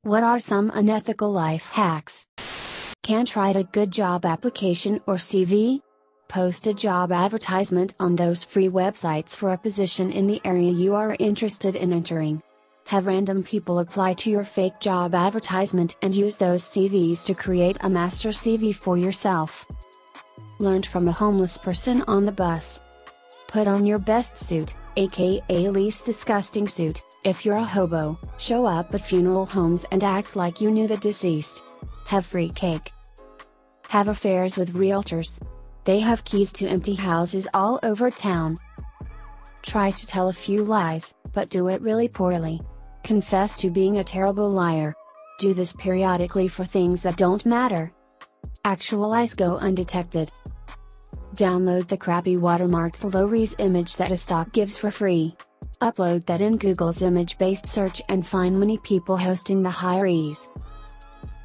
What are some unethical life hacks? Can't write a good job application or CV? Post a job advertisement on those free websites for a position in the area you are interested in entering. Have random people apply to your fake job advertisement and use those CVs to create a master CV for yourself. Learned from a homeless person on the bus. Put on your best suit, aka least disgusting suit, if you're a hobo. Show up at funeral homes and act like you knew the deceased. Have free cake. Have affairs with realtors. They have keys to empty houses all over town. Try to tell a few lies, but do it really poorly. Confess to being a terrible liar. Do this periodically for things that don't matter. Actualize go undetected. Download the crappy watermarked low-res image that a stock gives for free. Upload that in Google's image-based search and find many people hosting the high-res.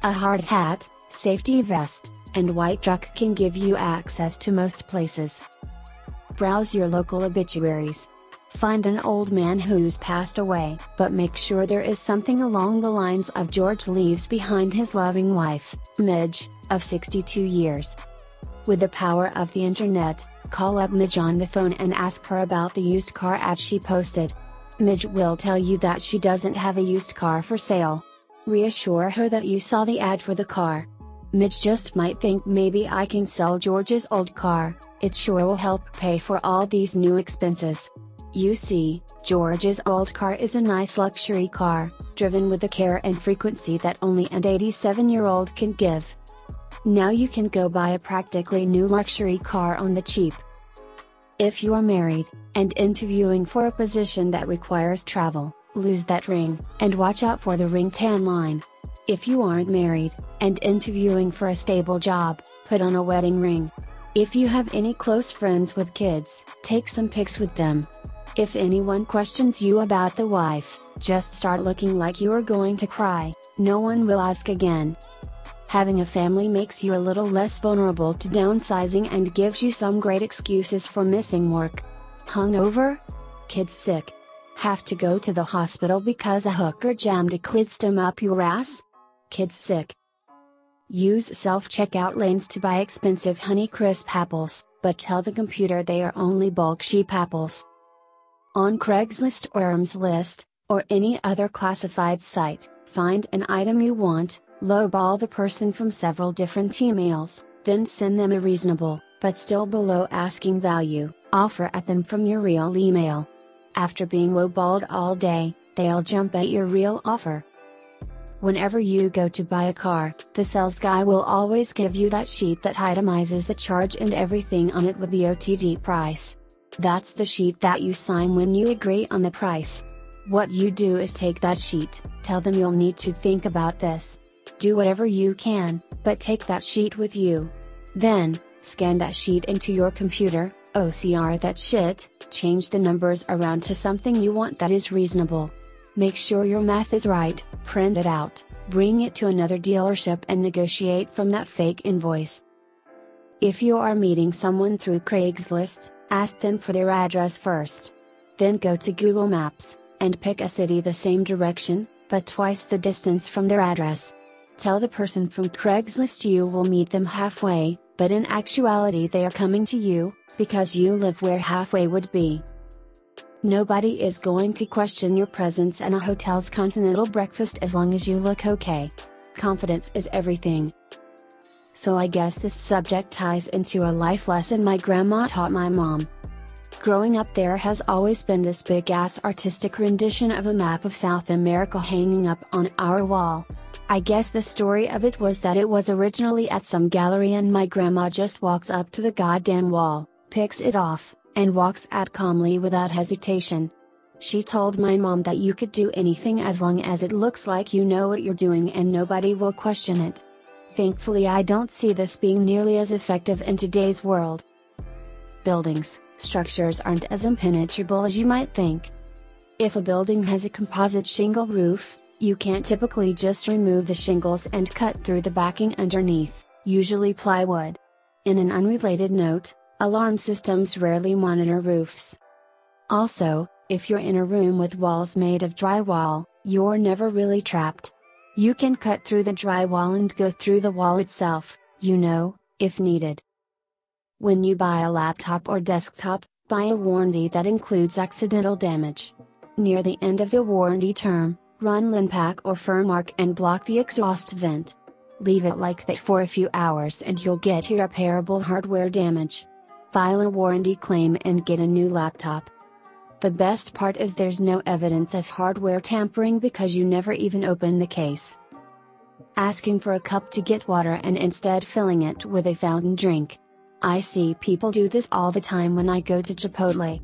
A hard hat, safety vest, and white truck can give you access to most places. Browse your local obituaries. Find an old man who's passed away, but make sure there is something along the lines of George leaves behind his loving wife, Midge, of 62 years. With the power of the internet, call up Midge on the phone and ask her about the used car ad she posted. Midge will tell you that she doesn't have a used car for sale. Reassure her that you saw the ad for the car. Midge just might think maybe I can sell George's old car, it sure will help pay for all these new expenses. You see, George's old car is a nice luxury car, driven with the care and frequency that only an 87-year-old can give. Now you can go buy a practically new luxury car on the cheap. If you are married, and interviewing for a position that requires travel, lose that ring, and watch out for the ring tan line. If you aren't married, and interviewing for a stable job, put on a wedding ring. If you have any close friends with kids, take some pics with them. If anyone questions you about the wife, just start looking like you are going to cry, no one will ask again. Having a family makes you a little less vulnerable to downsizing and gives you some great excuses for missing work. Hungover? Kids sick? Have to go to the hospital because a hooker jammed a clit stem up your ass? Kids sick? Use self-checkout lanes to buy expensive Honeycrisp apples, but tell the computer they are only bulk sheep apples. On Craigslist or List, or any other classified site, find an item you want, lowball the person from several different emails, then send them a reasonable, but still below asking value, offer at them from your real email. After being lowballed all day, they'll jump at your real offer. Whenever you go to buy a car, the sales guy will always give you that sheet that itemizes the charge and everything on it with the OTD price. That's the sheet that you sign when you agree on the price. What you do is take that sheet, tell them you'll need to think about this. Do whatever you can, but take that sheet with you. Then, scan that sheet into your computer, OCR that shit, change the numbers around to something you want that is reasonable. Make sure your math is right, print it out, bring it to another dealership and negotiate from that fake invoice. If you are meeting someone through Craigslist, ask them for their address first. Then go to Google Maps, and pick a city the same direction, but twice the distance from their address. Tell the person from Craigslist you will meet them halfway, but in actuality they are coming to you, because you live where halfway would be. Nobody is going to question your presence at a hotel's continental breakfast as long as you look okay. Confidence is everything. So I guess this subject ties into a life lesson my grandma taught my mom. Growing up there has always been this big-ass artistic rendition of a map of South America hanging up on our wall. I guess the story of it was that it was originally at some gallery and my grandma just walks up to the goddamn wall, picks it off, and walks out calmly without hesitation. She told my mom that you could do anything as long as it looks like you know what you're doing and nobody will question it. Thankfully I don't see this being nearly as effective in today's world. Buildings, structures aren't as impenetrable as you might think. If a building has a composite shingle roof, you can't typically just remove the shingles and cut through the backing underneath, usually plywood. In an unrelated note, alarm systems rarely monitor roofs. Also, if you're in a room with walls made of drywall, you're never really trapped. You can cut through the drywall and go through the wall itself, if needed. When you buy a laptop or desktop, buy a warranty that includes accidental damage. Near the end of the warranty term, run Linpack or Furmark and block the exhaust vent. Leave it like that for a few hours and you'll get irreparable hardware damage. File a warranty claim and get a new laptop. The best part is there's no evidence of hardware tampering because you never even open the case. Asking for a cup to get water and instead filling it with a fountain drink. I see people do this all the time when I go to Chipotle.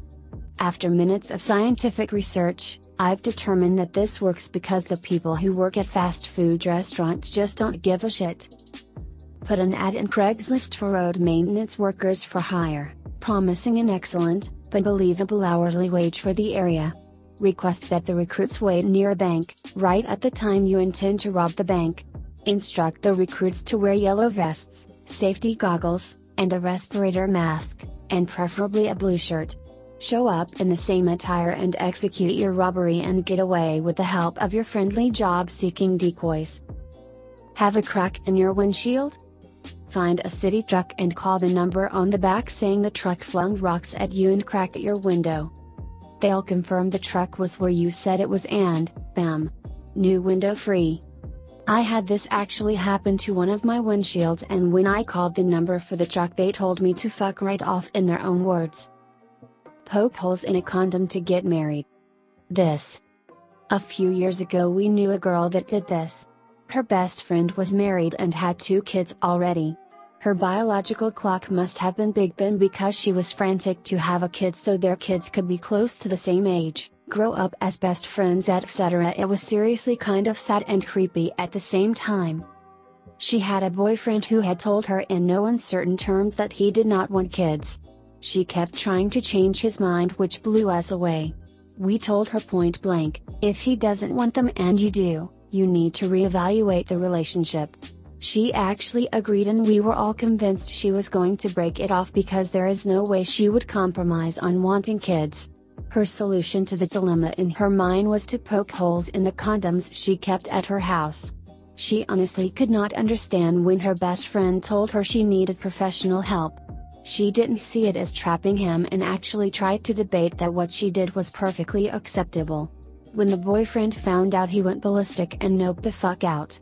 After minutes of scientific research, I've determined that this works because the people who work at fast food restaurants just don't give a shit. Put an ad in Craigslist for road maintenance workers for hire, promising an excellent, but believable hourly wage for the area. Request that the recruits wait near a bank, right at the time you intend to rob the bank. Instruct the recruits to wear yellow vests, safety goggles, and a respirator mask, and preferably a blue shirt. Show up in the same attire and execute your robbery and get away with the help of your friendly job-seeking decoys. Have a crack in your windshield? Find a city truck and call the number on the back saying the truck flung rocks at you and cracked your window. They'll confirm the truck was where you said it was and, bam! New window free. I had this actually happen to one of my windshields, and when I called the number for the truck they told me to fuck right off in their own words. Poke holes in a condom to get married. A few years ago we knew a girl that did this. Her best friend was married and had 2 kids already. Her biological clock must have been Big Ben because she was frantic to have a kid so their kids could be close to the same age, grow up as best friends, etc. It was seriously kind of sad and creepy at the same time. She had a boyfriend who had told her in no uncertain terms that he did not want kids. She kept trying to change his mind, which blew us away. We told her point blank, if he doesn't want them and you do, you need to reevaluate the relationship. She actually agreed and we were all convinced she was going to break it off because there is no way she would compromise on wanting kids. Her solution to the dilemma in her mind was to poke holes in the condoms she kept at her house. She honestly could not understand when her best friend told her she needed professional help. She didn't see it as trapping him and actually tried to debate that what she did was perfectly acceptable. When the boyfriend found out, he went ballistic and noped the fuck out.